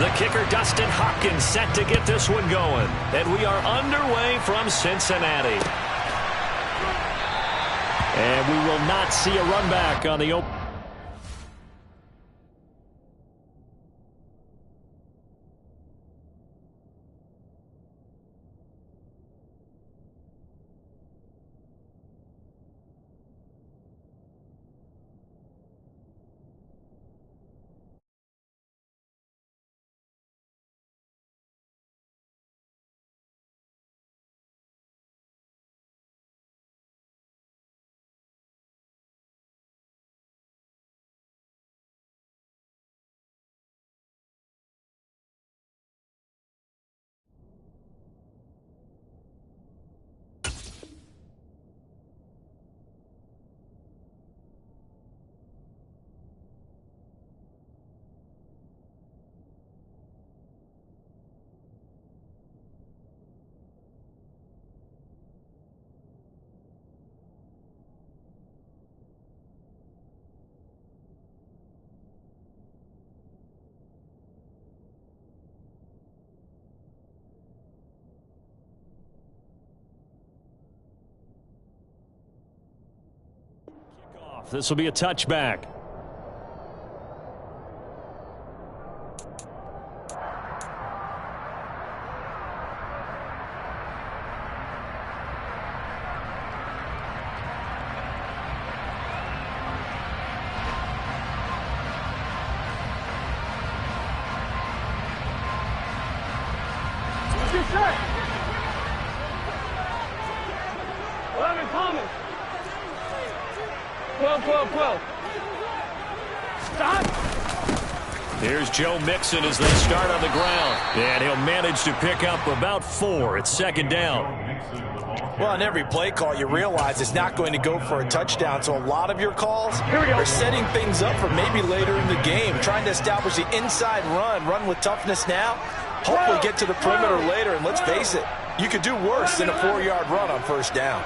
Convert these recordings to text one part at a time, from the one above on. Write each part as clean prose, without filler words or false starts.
The kicker, Dustin Hopkins, set to get this one going. And we are underway from Cincinnati. And we will not see a run back on the open. This will be a touchback. Good shot. 11 Thomas. 12. Stop. Here's Joe Mixon as they start on the ground. And he'll manage to pick up about 4. It's second down. Well, on every play call, you realize it's not going to go for a touchdown. So a lot of your calls are setting things up for maybe later in the game, trying to establish the inside run with toughness now, hopefully get to the perimeter later. And let's face it, you could do worse than a 4-yard run on first down.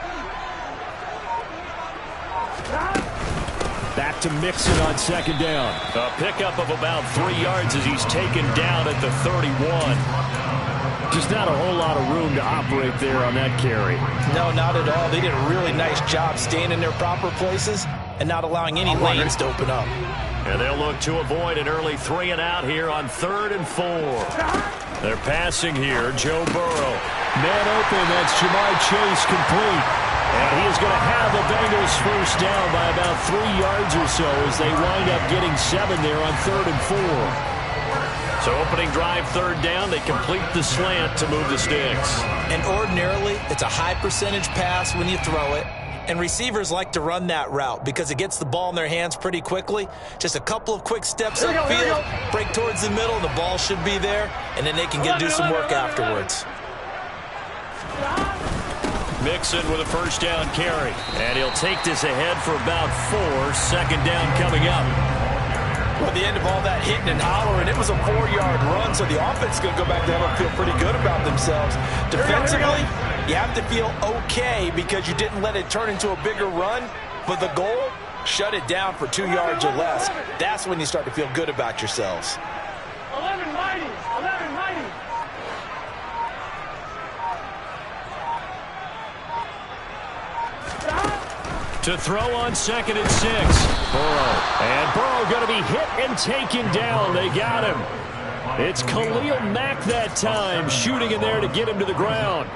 Back to Mixon on second down. A pickup of about 3 yards as he's taken down at the 31. Just not a whole lot of room to operate there on that carry. No, not at all. They did a really nice job staying in their proper places and not allowing any lanes to open up. And they'll look to avoid an early 3 and out here on 3rd and 4. They're passing here. Joe Burrow. Man open. That's Jamar Chase complete. And he is going to have the Bengals first down by about 3 yards or so as they wind up getting 7 there on 3rd and 4. So opening drive, 3rd down. They complete the slant to move the sticks. And ordinarily, it's a high percentage pass when you throw it. And receivers like to run that route because it gets the ball in their hands pretty quickly. Just a couple of quick steps upfield, break towards the middle, the ball should be there, and then they can do some work afterwards. Mixon with a first down carry. And he'll take this ahead for about 4. Second down coming up. Well, at the end of all that hitting and hollering, it was a 4-yard run, so the offense is going to go back there and feel pretty good about themselves. Defensively, you have to feel okay because you didn't let it turn into a bigger run, but the goal, shut it down for 2 yards or less. That's when you start to feel good about yourselves. 11 mighty. To throw on 2nd and 6. Burrow. And Burrow going to be hit and taken down. They got him. It's Khalil Mack that time, shooting in there to get him to the ground.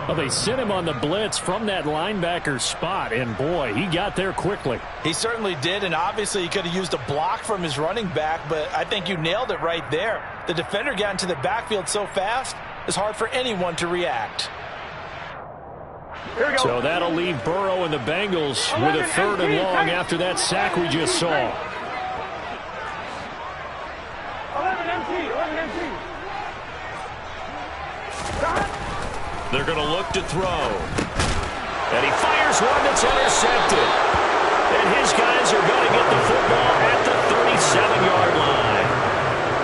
Well, they sent him on the blitz from that linebacker spot, and boy, he got there quickly. He certainly did, and obviously he could have used a block from his running back, but I think you nailed it right there. The defender got into the backfield so fast, it's hard for anyone to react. So that'll leave Burrow and the Bengals with a 3rd and long after that sack we just saw. 11 MT. They're going to look to throw. And he fires one that's intercepted. And his guys are going to get the football at the 37-yard line.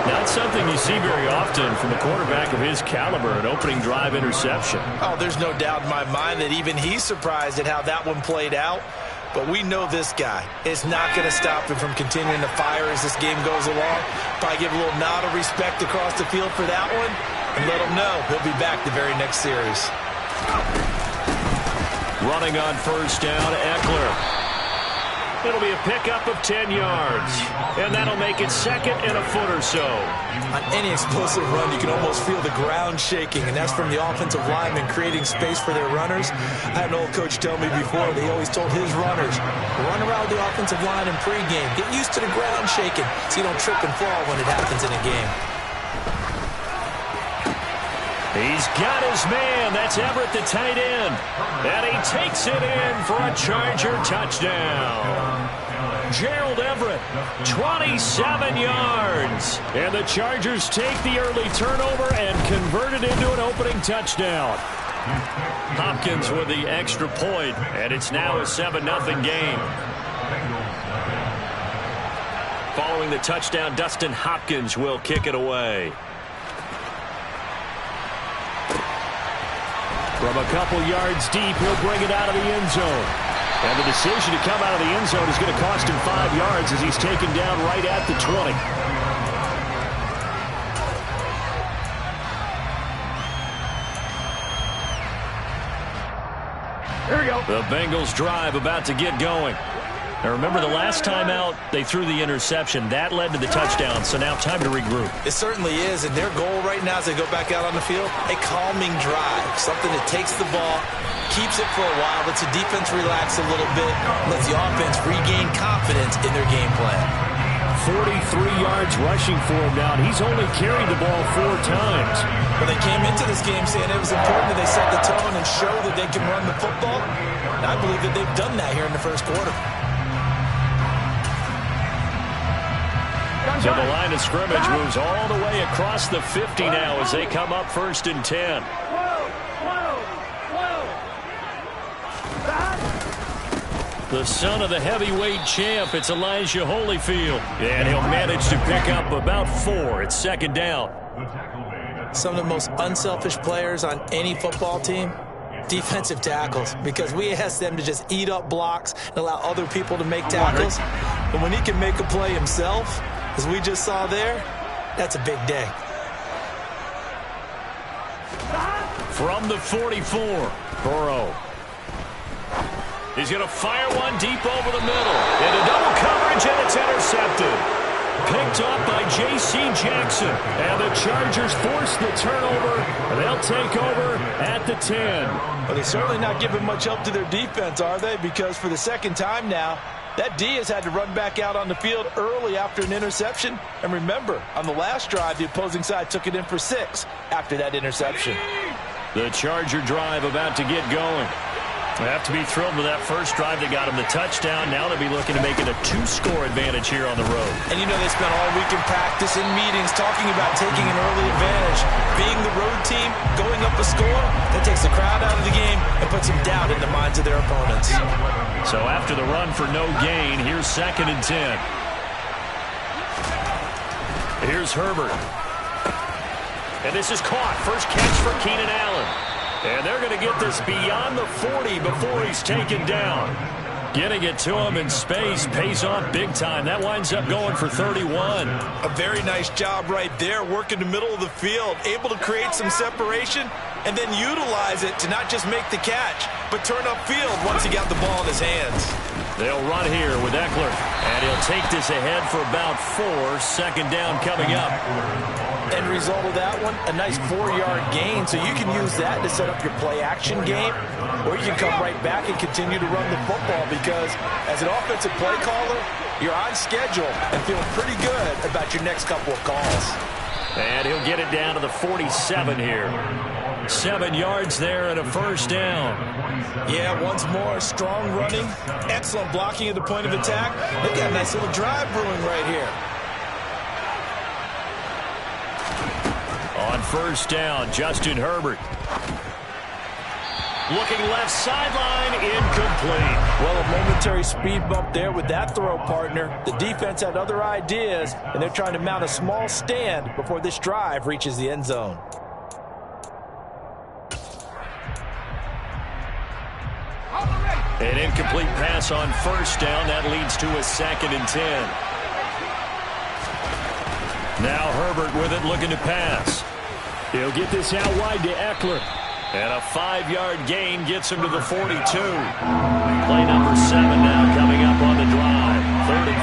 Not something you see very often from a quarterback of his caliber, an opening drive interception. Oh, there's no doubt in my mind that even he's surprised at how that one played out. But we know this guy. It's not going to stop him from continuing to fire as this game goes along. Probably give a little nod of respect across the field for that one, and let him know he'll be back the very next series. Running on first down, Eckler. It'll be a pickup of 10 yards, and that'll make it second and a foot or so. On any explosive run, you can almost feel the ground shaking, and that's from the offensive linemen creating space for their runners. I had an old coach tell me before, they always told his runners, run around the offensive line in pregame. Get used to the ground shaking so you don't trip and fall when it happens in a game. He's got his man. That's Everett, the tight end. And he takes it in for a Charger touchdown. Gerald Everett, 27 yards. And the Chargers take the early turnover and convert it into an opening touchdown. Hopkins with the extra point, and it's now a 7-0 game. Following the touchdown, Dustin Hopkins will kick it away. From a couple yards deep, he'll bring it out of the end zone. And the decision to come out of the end zone is going to cost him 5 yards as he's taken down right at the 20. Here we go. The Bengals drive about to get going. Now remember, the last time out, they threw the interception. That led to the touchdown, so now time to regroup. It certainly is, and their goal right now as they go back out on the field, a calming drive, something that takes the ball, keeps it for a while, lets the defense relax a little bit, lets the offense regain confidence in their game plan. 43 yards rushing for him now. He's only carried the ball 4 times. Well, they came into this game saying it was important that they set the tone and show that they can run the football, and I believe that they've done that here in the first quarter. So the line of scrimmage moves all the way across the 50 now as they come up 1st and 10. The son of the heavyweight champ, it's Elijah Holyfield. And he'll manage to pick up about 4. It's 2nd down. Some of the most unselfish players on any football team, defensive tackles, because we ask them to just eat up blocks and allow other people to make tackles. But when he can make a play himself, as we just saw there, that's a big day. From the 44, Burrow. He's going to fire one deep over the middle. Into double coverage, and it's intercepted. Picked up by J.C. Jackson. And the Chargers force the turnover, and they'll take over at the 10. Well, they're certainly not giving much help to their defense, are they? Because for the second time now, that D has had to run back out on the field early after an interception. And remember, on the last drive, the opposing side took it in for 6 after that interception. The Charger drive about to get going. They have to be thrilled with that first drive that got them the touchdown. Now they'll be looking to make it a 2-score advantage here on the road. And you know they spent all week in practice, in meetings, talking about taking an early advantage. Being the road team, going up a score, that takes the crowd out of the game and puts some doubt in the minds of their opponents. So after the run for no gain, here's 2nd and 10. Here's Herbert. And this is caught. First catch for Keenan Allen. And they're going to get this beyond the 40 before he's taken down. Getting it to him in space pays off big time. That winds up going for 31. A very nice job right there, working the middle of the field, able to create some separation and then utilize it to not just make the catch, but turn upfield once he got the ball in his hands. They'll run here with Eckler, and he'll take this ahead for about 4. 2nd down coming up. End result of that one, a nice 4-yard gain, so you can use that to set up your play-action game, or you can come right back and continue to run the football because as an offensive play caller, you're on schedule and feeling pretty good about your next couple of calls. And he'll get it down to the 47 here. 7 yards there and a 1st down. Yeah, once more, strong running, excellent blocking at the point of attack. They've got a nice little drive brewing right here. On 1st down, Justin Herbert. Looking left sideline, incomplete. Well, a momentary speed bump there with that throw, partner. The defense had other ideas, and they're trying to mount a small stand before this drive reaches the end zone. An incomplete pass on first down. That leads to a 2nd and 10. Now Herbert with it, looking to pass. He'll get this out wide to Eckler. And a 5-yard gain gets him to the 42. Play number 7 now coming up on the drive. 3rd and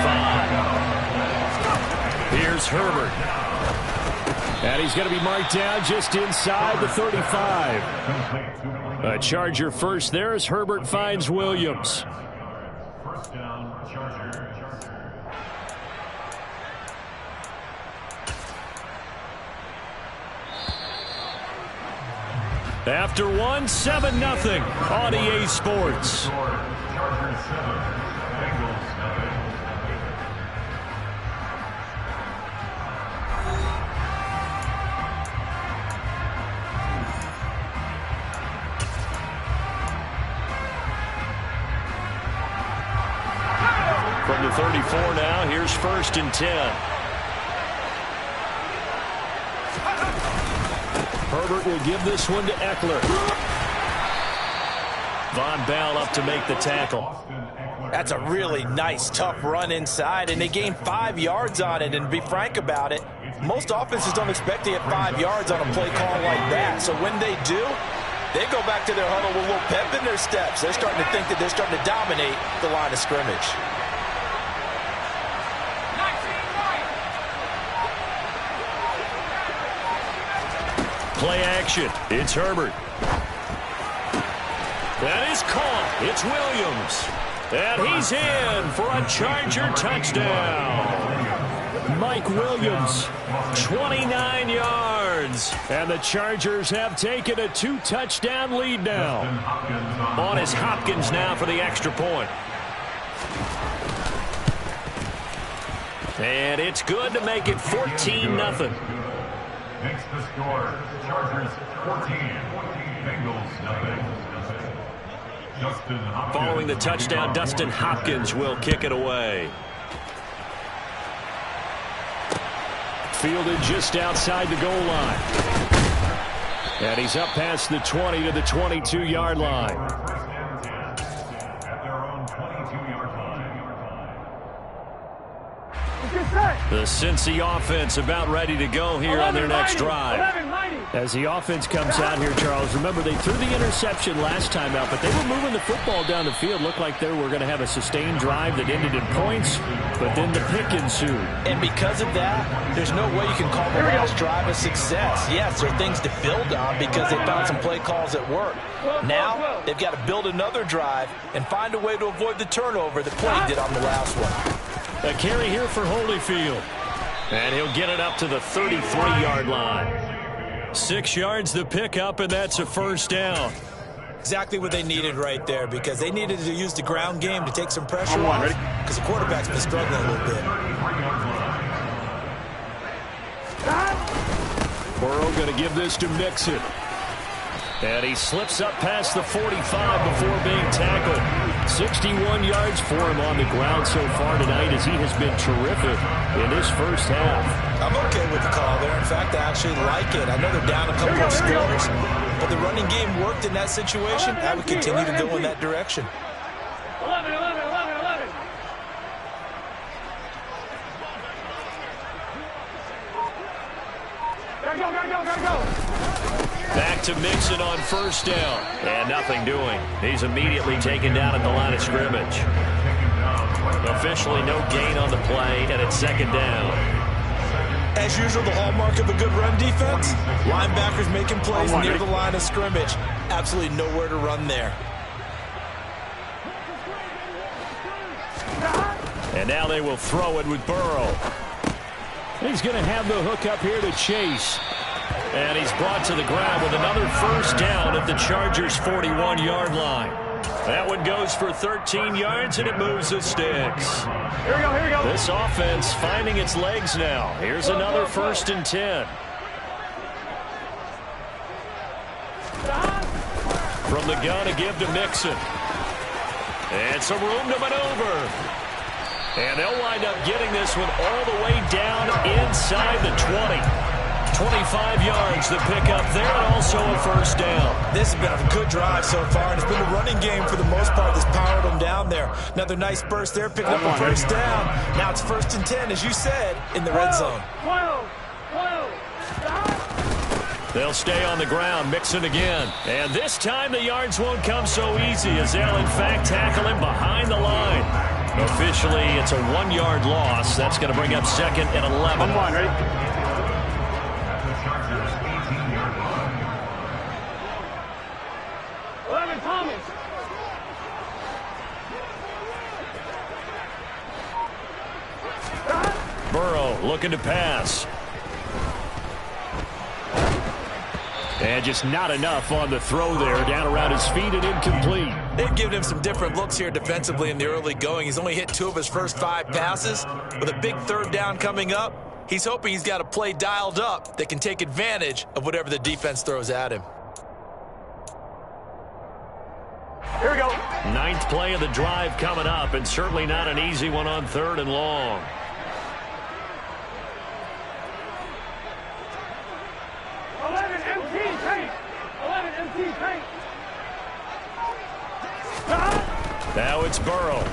5. Here's Herbert. And he's going to be marked down just inside the 35. A Charger first there as Herbert finds Williams. First down, Charger. After 1, 7-0 on EA Sports. Chargers 7, Bengals nothing. From the 34 now, here's 1st and 10. Herbert will give this one to Eckler. Von Bell up to make the tackle. That's a really nice, tough run inside, and they gained 5 yards on it. And to be frank about it, most offenses don't expect to get 5 yards on a play call like that. So when they do, they go back to their huddle with a little pep in their steps. They're starting to think that they're starting to dominate the line of scrimmage. Play action. It's Herbert. That is caught. It's Williams. And he's in for a Charger touchdown. Mike Williams, 29 yards. And the Chargers have taken a 2-touchdown lead now. On is Hopkins now for the extra point. And it's good to make it 14-0. Makes the score, Chargers 14, Bengals nothing. Justin Hopkins. Following the touchdown, Dustin Hopkins will kick it away. Fielded just outside the goal line. And he's up past the 20 to the 22-yard line. At their own 22-yard line. The Cincy offense about ready to go here on their next drive. As the offense comes out here, Charles, remember they threw the interception last time out, but they were moving the football down the field. Looked like they were going to have a sustained drive that ended in points, but then the pick ensued. And because of that, there's no way you can call the last drive a success. Yes, there are things to build on because they found some play calls that work. Now, they've got to build another drive and find a way to avoid the turnover that Play did on the last one. A carry here for Holyfield. And he'll get it up to the 33-yard line. 6 yards the pickup, and that's a first down. Exactly what they needed right there because they needed to use the ground game to take some pressure off because the quarterback's been struggling a little bit. Burrow going to give this to Mixon. And he slips up past the 45 before being tackled. 61 yards for him on the ground so far tonight as he has been terrific in this first half. I'm okay with the call there. In fact, I actually like it. I know they're down a couple of scores, but the running game worked in that situation. I would continue to go in that direction. 11, 11, 11, 11. Gotta go. Back to Mixon on first down. And nothing doing. He's immediately taken down at the line of scrimmage. Officially no gain on the play, and it's 2nd down. As usual, the hallmark of a good run defense, linebackers making plays near the line of scrimmage. Absolutely nowhere to run there. And now they will throw it with Burrow. He's going to have the hook up here to Chase. And he's brought to the ground with another first down at the Chargers' 41-yard line. That one goes for 13 yards, and it moves the sticks. Here we go. This offense finding its legs now. Here's another 1st and 10. From the gun to give to Mixon. And some room to maneuver. And they'll wind up getting this one all the way down inside the 20. 25 yards to pick up there, and also a first down. This has been a good drive so far, and it's been the running game for the most part that's powered them down there. Another nice burst there, picking up a first down. Now it's 1st and 10, as you said, in the red zone. They'll stay on the ground, mixing again. And this time the yards won't come so easy as they'll, in fact, tackle him behind the line. Officially, it's a 1-yard loss. That's going to bring up 2nd and 11. Come on, ready? At the Chargers' 18-yard line. 11, Thomas. Burrow looking to pass. And just not enough on the throw there. Down around his feet and incomplete. They've given him some different looks here defensively in the early going. He's only hit 2 of his first 5 passes. With a big 3rd down coming up, he's hoping he's got a play dialed up that can take advantage of whatever the defense throws at him. Here we go. 9th play of the drive coming up, and certainly not an easy one on 3rd and long. Now it's Burrow.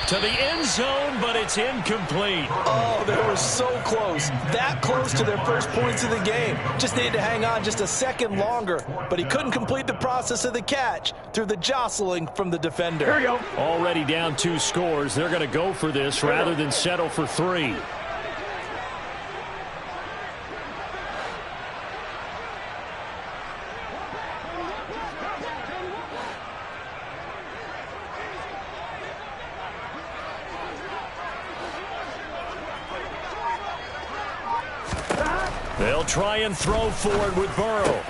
To the end zone, but it's incomplete. Oh, they were so close. That close to their first points of the game. Just needed to hang on just a second longer, but he couldn't complete the process of the catch through the jostling from the defender. Here we go. Already down 2 scores. They're going to go for this rather than settle for 3. They'll try and throw forward with Burrow.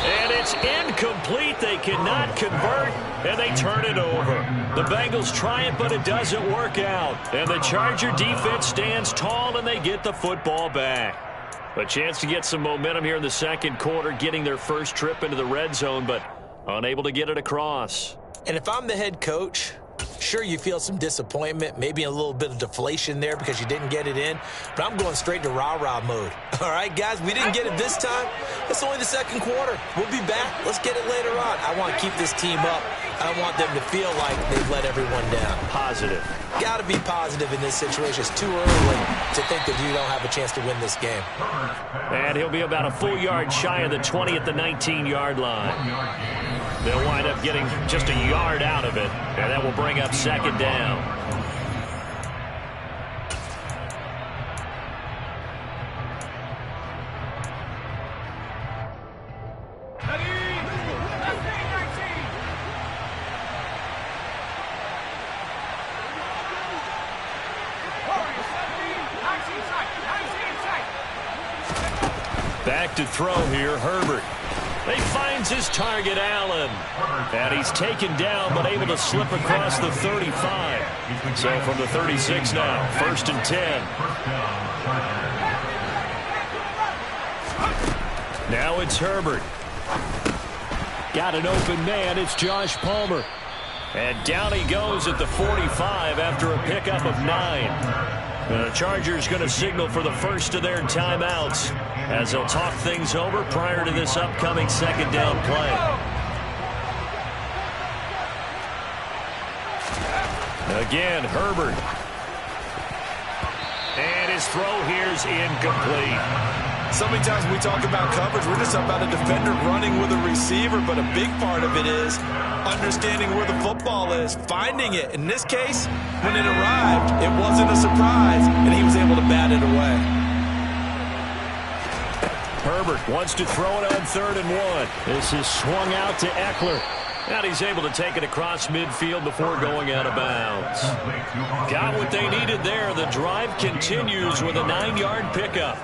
And it's incomplete. They cannot convert, and they turn it over. The Bengals try it, but it doesn't work out. And the Charger defense stands tall, and they get the football back. A chance to get some momentum here in the 2nd quarter, getting their first trip into the red zone, but unable to get it across. And if I'm the head coach, sure, you feel some disappointment, maybe a little bit of deflation there because you didn't get it in, but I'm going straight to rah-rah mode. All right, guys, we didn't get it this time. It's only the 2nd quarter. We'll be back. Let's get it later on. I want to keep this team up. I don't want them to feel like they've let everyone down. Positive. Got to be positive in this situation. It's too early to think that you don't have a chance to win this game. And he'll be about a full yard shy of the 20 at the 19-yard line. They'll wind up getting just a yard out of it, and that will bring up 2nd down. Back to throw here, Herbert. He finds his target, Allen. And he's taken down, but able to slip across the 35. So from the 36 now, 1st and 10. Now it's Herbert. Got an open man. It's Josh Palmer. And down he goes at the 45 after a pickup of 9. The Chargers going to signal for the first of their timeouts as they'll talk things over prior to this upcoming 2nd down play. Again, Herbert. And his throw here is incomplete. So many times when we talk about coverage, we're just about a defender running with a receiver, but a big part of it is understanding where the football is, finding it. In this case, when it arrived, it wasn't a surprise, and he was able to bat it away. Herbert wants to throw it on 3rd and 1. This is swung out to Eckler. And he's able to take it across midfield before going out of bounds. Got what they needed there. The drive continues with a 9-yard pickup.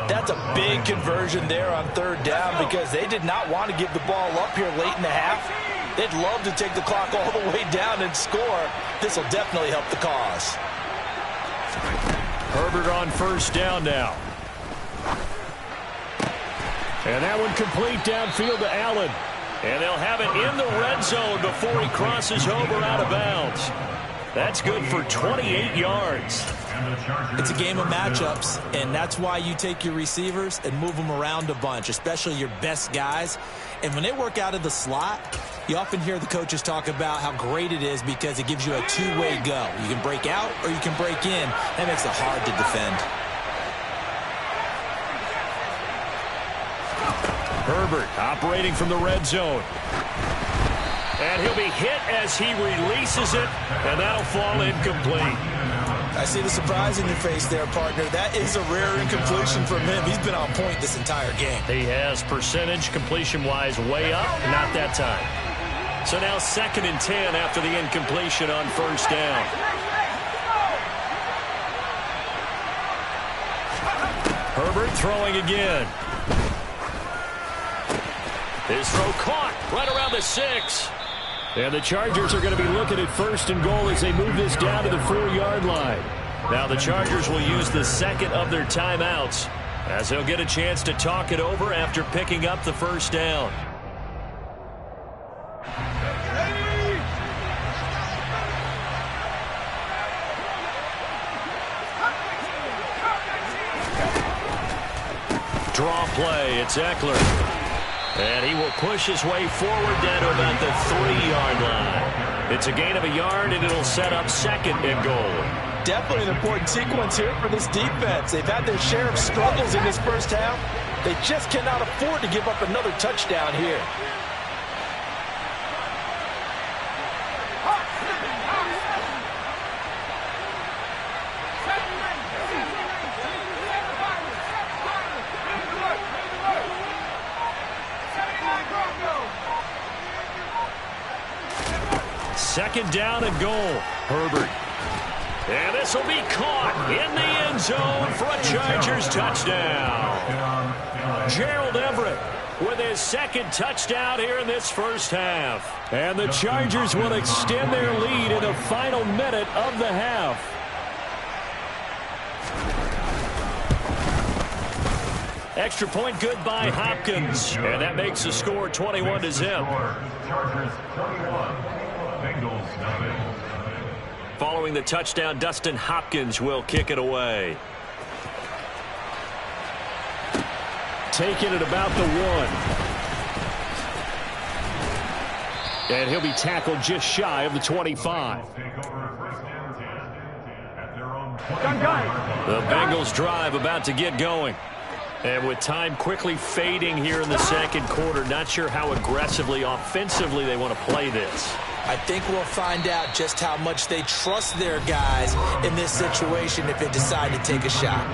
That's a big conversion there on 3rd down because they did not want to give the ball up here late in the half. They'd love to take the clock all the way down and score. This will definitely help the cause. Herbert on 1st down now. And that one complete downfield to Allen. And they'll have it in the red zone before he crosses over out of bounds. That's good for 28 yards. It's a game of matchups, and that's why you take your receivers and move them around a bunch, especially your best guys. And when they work out of the slot, you often hear the coaches talk about how great it is because it gives you a two-way go. You can break out or you can break in. That makes it hard to defend. Herbert operating from the red zone. And he'll be hit as he releases it, and that'll fall incomplete. I see the surprise in your face there, partner. That is a rare incompletion from him. He's been on point this entire game. He has percentage completion-wise way up, not that time. So now 2nd and 10 after the incompletion on first down. Herbert throwing again. His throw caught right around the 6. And the Chargers are going to be looking at 1st and goal as they move this down to the 4-yard line. Now the Chargers will use the 2nd of their timeouts as they'll get a chance to talk it over after picking up the 1st down. Draw play, it's Eckler. And he will push his way forward down to about the 3-yard line. It's a gain of a yard, and it'll set up 2nd and goal. Definitely an important sequence here for this defense. They've had their share of struggles in this first half. They just cannot afford to give up another touchdown here. Second down and goal. Herbert. And this will be caught in the end zone for a Chargers touchdown. Gerald Everett with his 2nd touchdown here in this first half. And the Chargers will extend their lead in the final minute of the half. Extra point good by Hopkins. And that makes the score 21-0. Chargers 21. Bengals nothing. Following the touchdown, Dustin Hopkins will kick it away. Taking it about the 1. And he'll be tackled just shy of the 25. The Bengals drive about to get going. And with time quickly fading here in the 2nd quarter, not sure how aggressively, offensively they want to play this. I think we'll find out just how much they trust their guys in this situation if they decide to take a shot.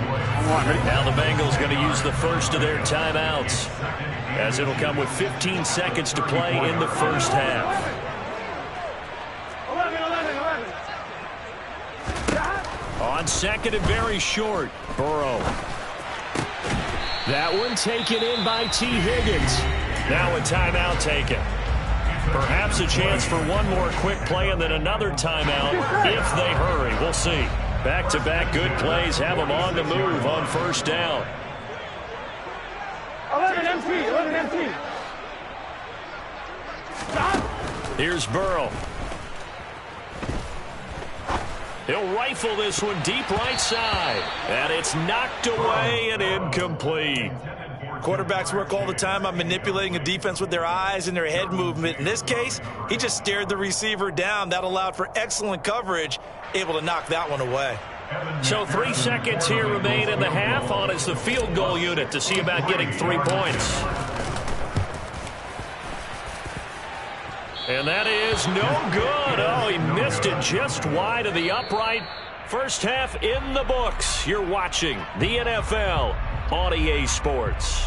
Now the Bengals going to use the 1st of their timeouts, as it'll come with 15 seconds to play in the first half. 11. On 2nd and very short, Burrow. That one taken in by T. Higgins. Now a timeout taken. Perhaps a chance for one more quick play and then another timeout if they hurry. We'll see. Back-to-back good plays have them on the move on first down. 11 empty. Stop. Here's Burrow. He'll rifle this one deep right side. And it's knocked away and incomplete. Quarterbacks work all the time on manipulating a defense with their eyes and their head movement. In this case, he just stared the receiver down. That allowed for excellent coverage, able to knock that one away. So 3 seconds here remain in the half on as the field goal unit to see about getting 3 points. And that is no good. Oh, he missed it just wide of the upright. First half in the books. You're watching the NFL on EA Sports.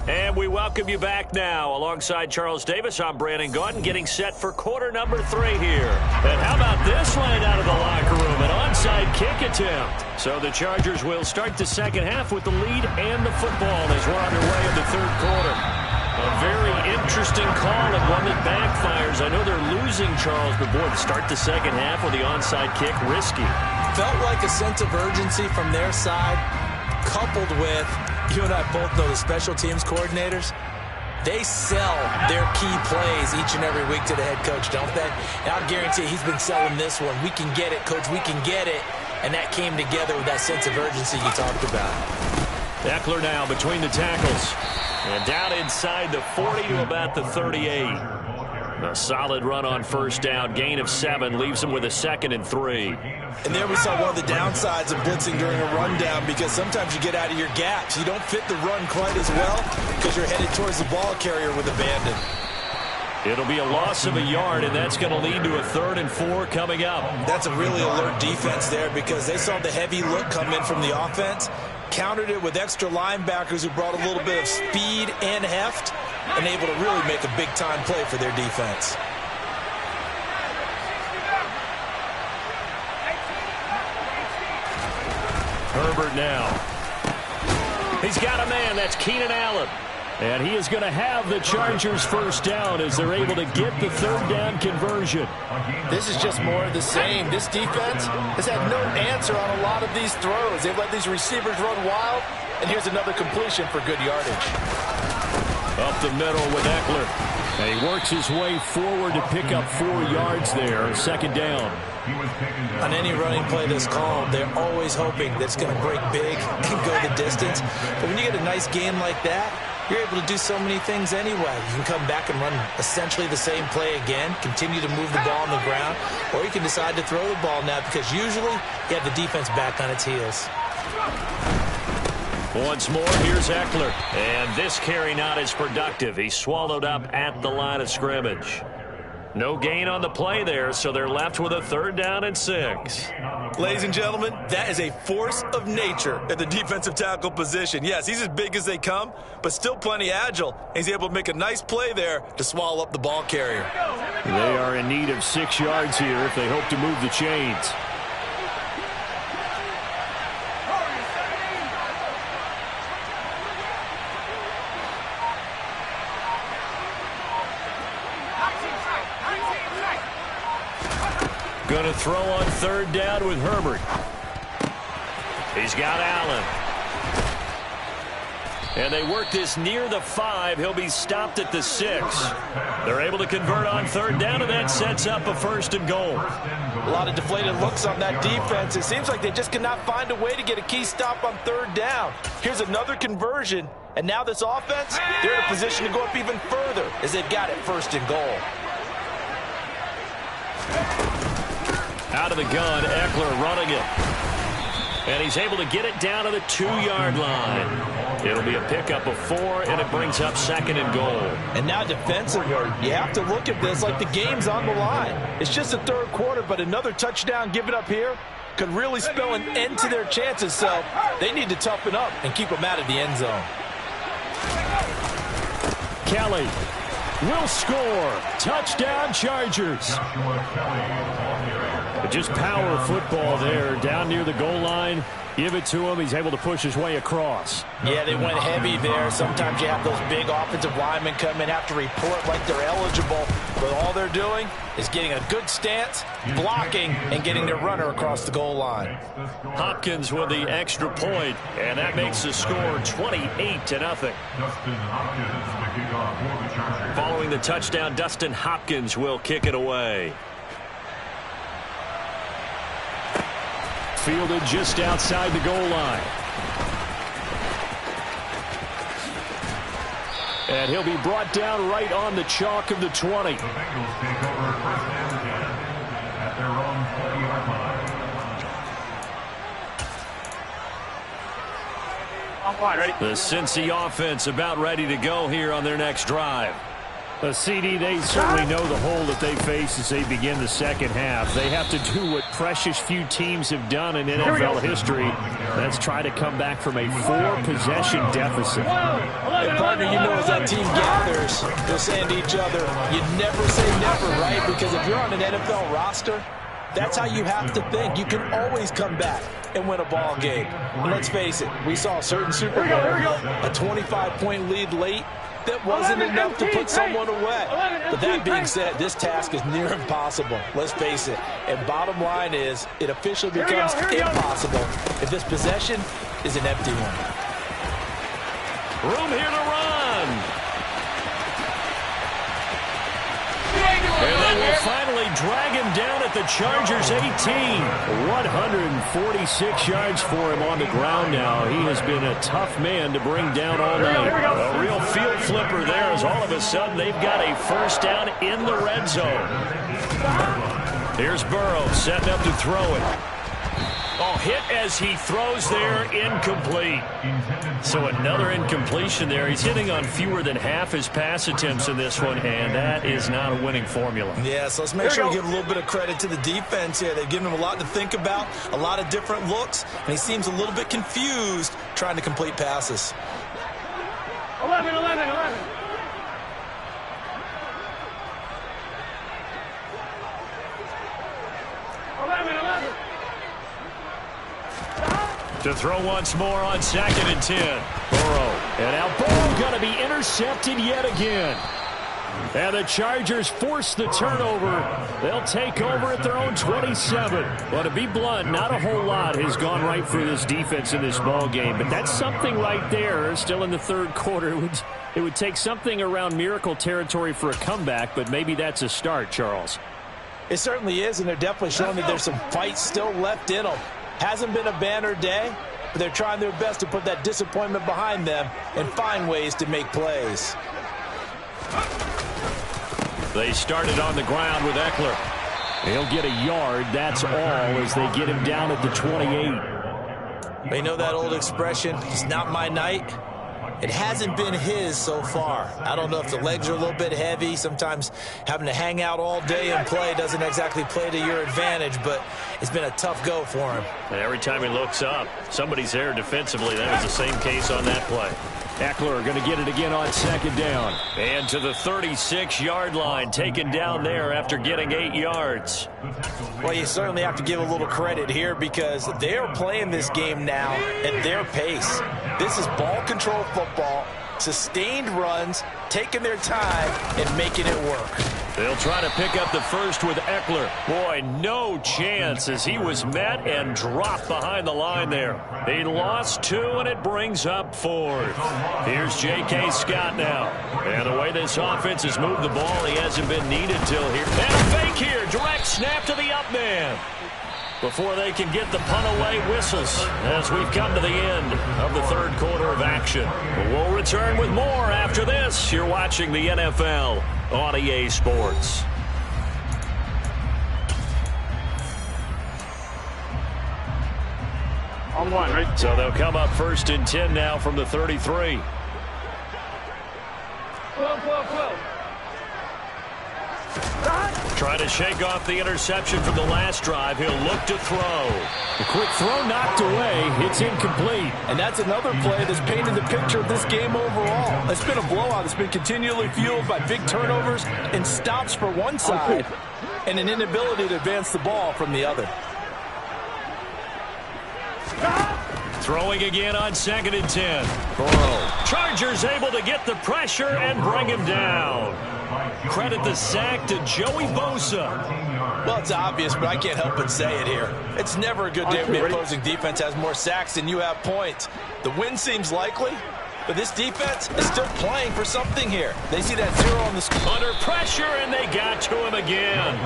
And we welcome you back now. Alongside Charles Davis, I'm Brandon Gaudin, getting set for quarter number 3 here. And how about this line out of the locker room? An onside kick attempt. So the Chargers will start the second half with the lead and the football as we're underway in the third quarter. A very interesting call and one that backfires. I know they're losing, Charles, but boy, to start the second half with the onside kick, risky. Felt like a sense of urgency from their side, coupled with You and I both know the special teams coordinators, they sell their key plays each and every week to the head coach, don't they? And I'll guarantee he's been selling this one. We can get it, coach, we can get it. And that came together with that sense of urgency you talked about. Eckler now between the tackles. And down inside the 40 to about the 38. A solid run on first down. Gain of 7 leaves him with a 2nd and 3. And there we saw one of the downsides of blitzing during a rundown, because sometimes you get out of your gaps. You don't fit the run quite as well because you're headed towards the ball carrier with abandon. It'll be a loss of a yard, and that's going to lead to a 3rd and 4 coming up. That's a really alert defense there, because they saw the heavy look come in from the offense, countered it with extra linebackers who brought a little bit of speed and heft, and able to really make a big-time play for their defense. Herbert now. He's got a man. That's Keenan Allen. And he is going to have the Chargers first down as they're able to get the 3rd down conversion. This is just more of the same. This defense has had no answer on a lot of these throws. They've let these receivers run wild, and here's another completion for good yardage. Up the middle with Eckler. And he works his way forward to pick up 4 yards there. 2nd down. On any running play that's called, they're always hoping that it's going to break big and go the distance. But when you get a nice game like that, you're able to do so many things anyway. You can come back and run essentially the same play again, continue to move the ball on the ground, or you can decide to throw the ball now, because usually you have the defense back on its heels. Once more, here's Eckler. And this carry not as productive. He's swallowed up at the line of scrimmage. No gain on the play there, so they're left with a 3rd down and 6. Ladies and gentlemen, that is a force of nature at the defensive tackle position. Yes, he's as big as they come, but still plenty agile. He's able to make a nice play there to swallow up the ball carrier. They are in need of 6 yards here if they hope to move the chains. Going to throw on 3rd down with Herbert. He's got Allen. And they work this near the 5. He'll be stopped at the 6. They're able to convert on 3rd down, and that sets up a 1st and goal. A lot of deflated looks on that defense. It seems like they just cannot find a way to get a key stop on 3rd down. Here's another conversion, and now this offense, they're in a position to go up even further as they've got it 1st and goal. Out of the gun, Eckler running it. And he's able to get it down to the 2-yard line. It'll be a pickup of 4, and it brings up 2nd and goal. And now defensively, you have to look at this like the game's on the line. It's just the 3rd quarter, but another touchdown given up here could really spell an end to their chances. So they need to toughen up and keep them out of the end zone. Kelly will score. Touchdown, Chargers. Just power football there, down near the goal line. Give it to him. He's able to push his way across. Yeah, they went heavy there. Sometimes you have those big offensive linemen come in, have to report like they're eligible. But all they're doing is getting a good stance, blocking, and getting their runner across the goal line. Hopkins with the extra point, and that makes the score 28-0. Following the touchdown, Dustin Hopkins will kick it away. Fielded just outside the goal line. And he'll be brought down right on the chalk of the 20. The Bengals take over 1st and 10 at their own 20-yard line. I'm fine, ready? The Cincy offense about ready to go here on their next drive. A CD, they certainly know the hole that they face as they begin the 2nd half. They have to do what precious few teams have done in NFL history. That's try to come back from a 4-possession deficit. And partner, you know, as that team gathers, they're saying to each other, you never say never, right? Because if you're on an NFL roster, that's how you have to think. You can always come back and win a ball game. And let's face it, we saw a certain Super Bowl, a 25-point lead late. That wasn't enough to put someone away. But that being said, this task is near impossible. Let's face it. And bottom line is, it officially becomes impossible if this possession is an empty one. Room here to run. And they will finally drag him down at the Chargers' 18. 146 yards for him on the ground now. He has been a tough man to bring down all night. A real field flipper there as all of a sudden they've got a first down in the red zone. Here's Burrow setting up to throw it. Oh, hit as he throws there, incomplete. So another incompletion there. He's hitting on fewer than half his pass attempts in this one, and that is not a winning formula. Yeah, so let's make sure we give a little bit of credit to the defense here. They've given him a lot to think about, a lot of different looks, and he seems a little bit confused trying to complete passes. 11. 11. To throw once more on 2nd and 10. Burrow. And now Burrow going to be intercepted yet again. And the Chargers force the turnover. They'll take over at their own 27. Well, to be blunt, not a whole lot has gone right for this defense in this ball game. But that's something right there. Still in the third quarter. It would take something around miracle territory for a comeback, but maybe that's a start, Charles. It certainly is, and they're definitely showing that there's some fight still left in them. Hasn't been a banner day, but they're trying their best to put that disappointment behind them and find ways to make plays. They started on the ground with Eckler. He'll get a yard, that's all, as they get him down at the 28. They know that old expression, it's not my night. It hasn't been his so far. I don't know if the legs are a little bit heavy. Sometimes having to hang out all day and play doesn't exactly play to your advantage, but it's been a tough go for him. And every time he looks up, somebody's there defensively. That was the same case on that play. Eckler going to get it again on 2nd down. And to the 36-yard line, taken down there after getting 8 yards. Well, you certainly have to give a little credit here because they are playing this game now at their pace. This is ball control football, sustained runs, taking their time and making it work. They'll try to pick up the first with Eckler. Boy, no chance as he was met and dropped behind the line there. He lost 2, and it brings up 4th. Here's J.K. Scott now. And the way this offense has moved the ball, he hasn't been needed till here. And a fake here. Direct snap to the up man. Before they can get the punt away, whistles as we've come to the end of the third quarter of action. We'll return with more after this. You're watching the NFL on EA Sports. On 1, right? So they'll come up 1st and 10 now from the 33. 12. Trying to shake off the interception from the last drive. He'll look to throw. The quick throw knocked away. It's incomplete. And that's another play that's painted the picture of this game overall. It's been a blowout. It's been continually fueled by big turnovers and stops for one side and an inability to advance the ball from the other. Throwing again on 2nd and 10. Burrow. Chargers able to get the pressure and bring him down. Credit the sack to Joey Bosa. Well, it's obvious, but I can't help but say it here. It's never a good day when the opposing defense has more sacks than you have points. The win seems likely, but this defense is still playing for something here. They see that 0 on the score. Under pressure, and they got to him again.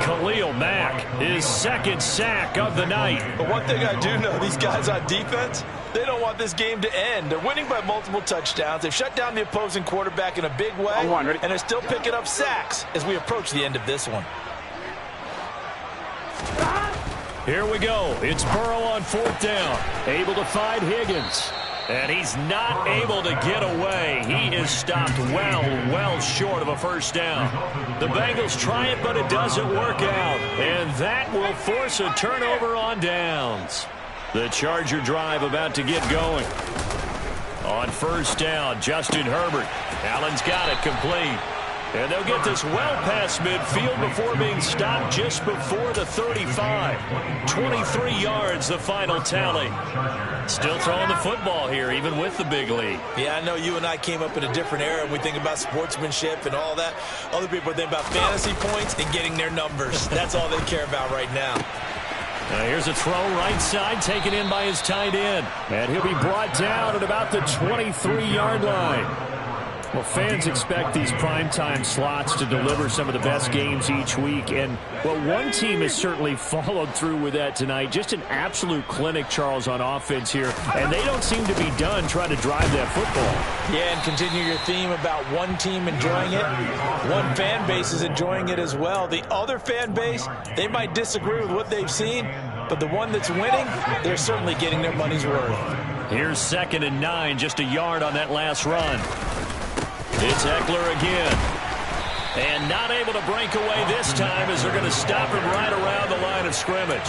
Khalil Mack, his 2nd sack of the night. But one thing I do know, these guys on defense, they don't want this game to end. They're winning by multiple touchdowns. They've shut down the opposing quarterback in a big way, and they're still picking up sacks as we approach the end of this one. Here we go. It's Burrow on 4th down. Able to find Higgins. And he's not able to get away. He is stopped well short of a first down. The Bengals try it, but it doesn't work out. And that will force a turnover on downs. The Charger drive about to get going. On 1st down, Justin Herbert. Allen's got it complete. And they'll get this well past midfield before being stopped just before the 35. 23 yards, the final tally. Still throwing the football here, even with the big lead. Yeah, I know you and I came up in a different era, and we think about sportsmanship and all that. Other people think about fantasy points and getting their numbers. That's all they care about right now. Here's a throw right side, taken in by his tight end. And he'll be brought down at about the 23-yard line. Well, fans expect these primetime slots to deliver some of the best games each week. And, well, one team has certainly followed through with that tonight. Just an absolute clinic, Charles, on offense here. And they don't seem to be done trying to drive that football. Yeah, and continue your theme about one team enjoying it. One fan base is enjoying it as well. The other fan base, they might disagree with what they've seen, but the one that's winning, they're certainly getting their money's worth. Here's 2nd and 9, just a yard on that last run. It's Eckler again. And not able to break away this time as they're going to stop him right around the line of scrimmage.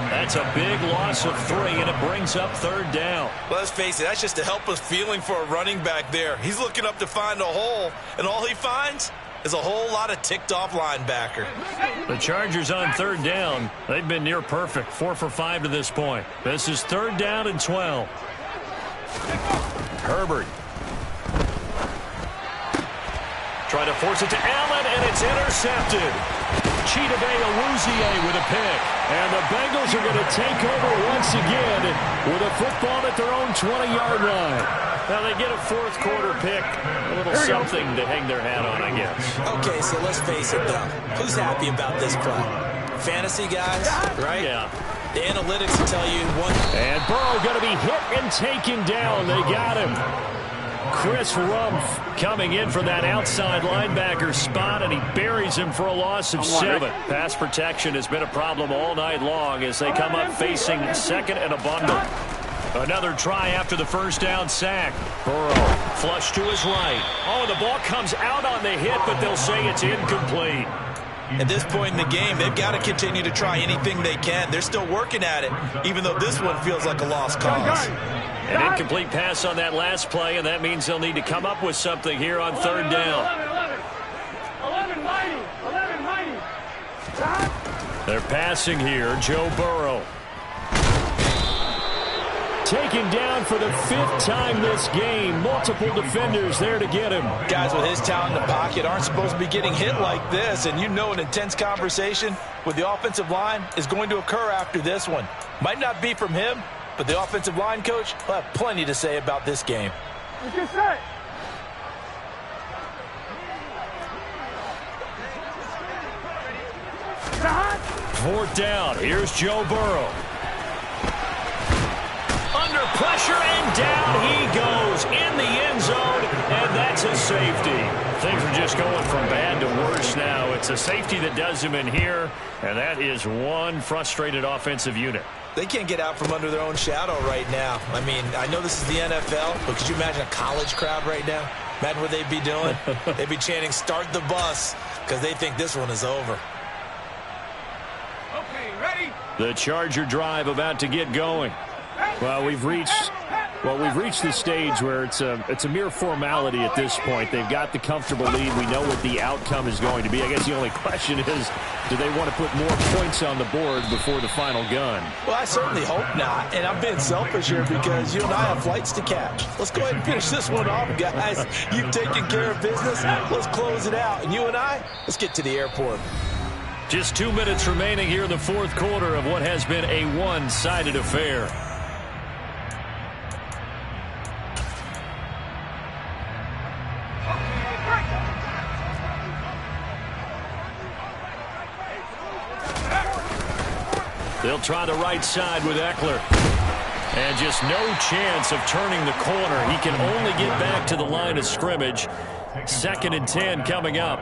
That's a big loss of 3, and it brings up 3rd down. Well, let's face it, that's just a helpless feeling for a running back there. He's looking up to find a hole, and all he finds is a whole lot of ticked-off linebacker. The Chargers on 3rd down. They've been near perfect, 4 for 5 to this point. This is 3rd down and 12. Herbert. Trying to force it to Allen, and it's intercepted. Chidobe Awuzie with a pick. And the Bengals are going to take over once again with a football at their own 20-yard line. Now they get a 4th quarter pick. A little something to hang their hat on, I guess. Okay, so let's face it, though. Who's happy about this play? Fantasy guys, right? Yeah. The analytics will tell you one. And Burrow going to be hit and taken down. They got him. Chris Rumpf coming in for that outside linebacker spot, and he buries him for a loss of 7. Pass protection has been a problem all night long as they come up facing 2nd and a bundle. Another try after the 1st down sack. Burrow flush to his right. Oh, the ball comes out on the hit, but they'll say it's incomplete. At this point in the game, they've got to continue to try anything they can. They're still working at it, even though this one feels like a lost cause. An incomplete pass on that last play, and that means they'll need to come up with something here on 3rd down. 11 mighty. They're passing here. Joe Burrow. Taken down for the 5th time this game. Multiple defenders there to get him. Guys with his talent in the pocket aren't supposed to be getting hit like this, and you know an intense conversation with the offensive line is going to occur after this one. Might not be from him, but the offensive line coach will have plenty to say about this game. Let's get set. Fourth down. Here's Joe Burrow. Under pressure, and down he goes in the end zone, and that's a safety. Things are just going from bad to worse now. It's a safety that does him in here, and that is one frustrated offensive unit. They can't get out from under their own shadow right now. I mean, I know this is the NFL, but could you imagine a college crowd right now? Imagine what they'd be doing. They'd be chanting, "Start the bus," because they think this one is over. Okay, ready? The Charger drive about to get going. Well, we've reached the stage where it's a mere formality at this point. They've got the comfortable lead. We know what the outcome is going to be. I guess the only question is, do they want to put more points on the board before the final gun? Well, I certainly hope not, and I'm being selfish here because you and I have flights to catch. Let's go ahead and finish this one off, guys. You've taken care of business. Let's close it out, and you and I, let's get to the airport. Just 2 minutes remaining here in the 4th quarter of what has been a one-sided affair. They'll try the right side with Eckler. And just no chance of turning the corner. He can only get back to the line of scrimmage. 2nd and 10 coming up.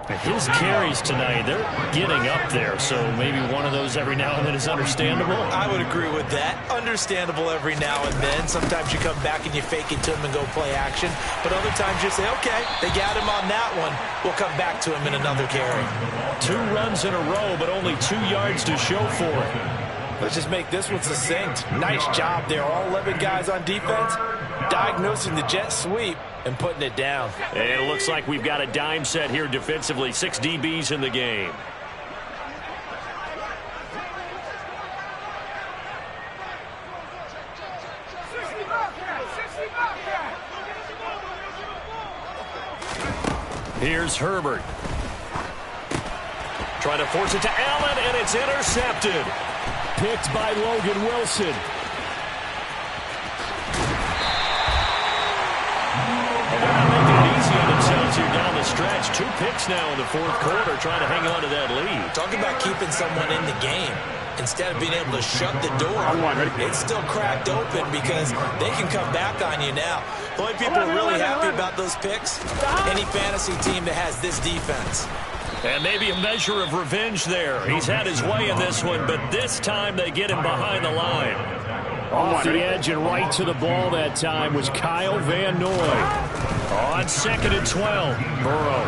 His carries tonight, they're getting up there, so maybe one of those every now and then is understandable. I would agree with that. Understandable every now and then. Sometimes you come back and you fake it to him and go play action. But other times you say, okay, they got him on that one. We'll come back to him in another carry. 2 runs in a row, but only 2 yards to show for it. Let's just make this one succinct. Nice job there. All 11 guys on defense diagnosing the jet sweep and putting it down. And it looks like we've got a dime set here defensively. 6 DBs in the game. Here's Herbert. Trying to force it to Allen, and it's intercepted. Picked by Logan Wilson. And they're not making it easy on themselves here down the stretch. 2 picks now in the fourth quarter, trying to hang on to that lead. Talk about keeping someone in the game. Instead of being able to shut the door, it's still cracked open because they can come back on you now. The only people who are really happy about those picks, any fantasy team that has this defense. And maybe a measure of revenge there. He's had his way in this one, but this time they get him behind the line. Off the edge and right to the ball that time was Kyle Van Noy. On 2nd and 12, Burrow.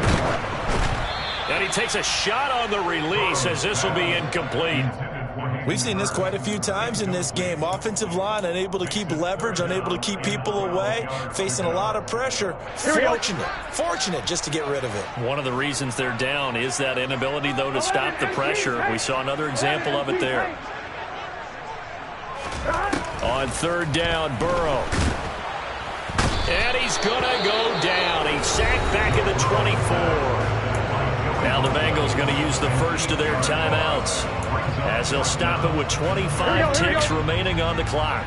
And he takes a shot on the release as this will be incomplete. We've seen this quite a few times in this game. Offensive line unable to keep leverage, unable to keep people away, facing a lot of pressure. Fortunate just to get rid of it. One of the reasons they're down is that inability, though, to stop the pressure. We saw another example of it there. On 3rd down, Burrow. And he's going to go down. He's sacked back at the 24. Now the Bengals going to use the first of their timeouts, as they'll stop it with 25 ticks remaining on the clock.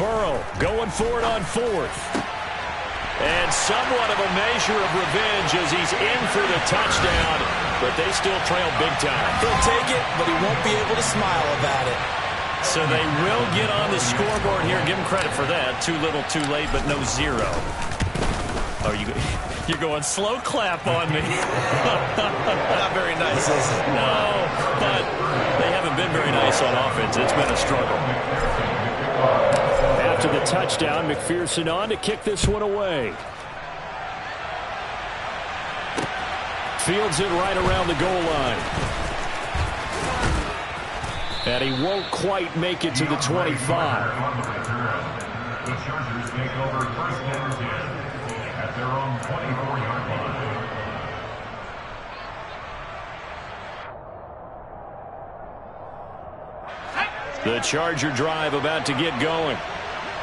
Burrow going for it on 4th. And somewhat of a measure of revenge as he's in for the touchdown, but they still trail big time. He'll take it, but he won't be able to smile about it. So they will get on the scoreboard here. Give him credit for that. Too little, too late, but no 0. Oh, you're going slow clap on me. Not very nice, is it? No, but they haven't been very nice on offense. It's been a struggle. After the touchdown, McPherson on to kick this one away. Fields it right around the goal line. And he won't quite make it to the 25. The Chargers take over 1st and 10 at their own 24-yard line. The Charger drive about to get going.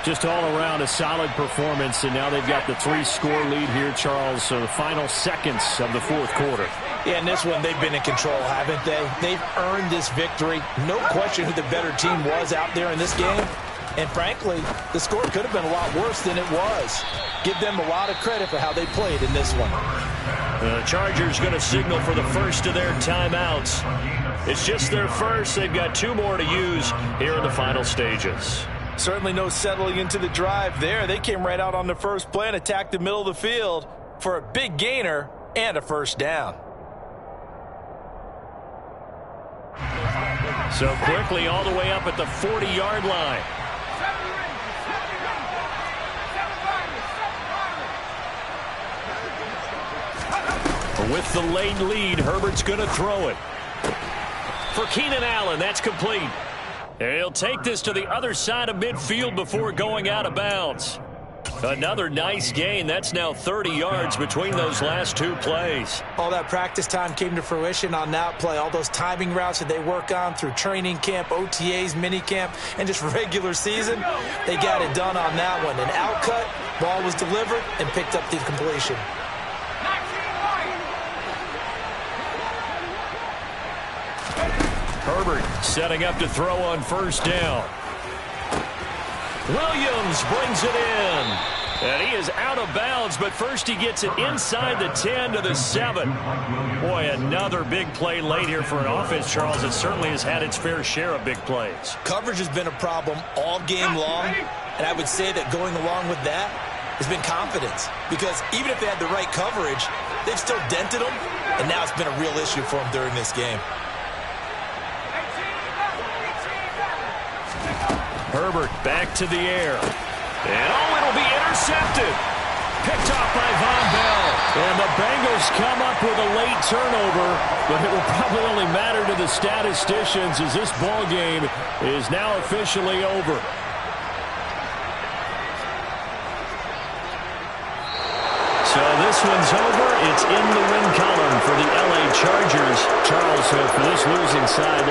Just all around a solid performance, and now they've got the 3-score lead here, Charles. So the final seconds of the fourth quarter. Yeah, in this one, they've been in control, haven't they? They've earned this victory. No question who the better team was out there in this game. And frankly, the score could have been a lot worse than it was. Give them a lot of credit for how they played in this one. The Chargers going to signal for the first of their timeouts. It's just their first. They've got 2 more to use here in the final stages. Certainly no settling into the drive there. They came right out on the first play and attacked the middle of the field for a big gainer and a first down. So quickly all the way up at the 40-yard line. With the late lead, Herbert's going to throw it. For Keenan Allen, that's complete. He'll take this to the other side of midfield before going out of bounds. Another nice gain. That's now 30 yards between those last 2 plays. All that practice time came to fruition on that play. All those timing routes that they work on through training camp, OTAs, minicamp, and just regular season, they got it done on that one. An outcut, ball was delivered, and picked up the completion. Herbert setting up to throw on first down. Williams brings it in. And he is out of bounds, but first he gets it inside the 10 to the 7. Boy, another big play late here for an offense, Charles. It certainly has had its fair share of big plays. Coverage has been a problem all game long, and I would say that going along with that has been confidence. Because even if they had the right coverage, they've still dented them, and now it's been a real issue for them during this game. Herbert back to the air. And it'll be intercepted. Picked off by Von Bell. And the Bengals come up with a late turnover, but it will probably only matter to the statisticians as this ball game is now officially over. So this one's over. It's in the win column for the LA Chargers. Charles, for this losing side,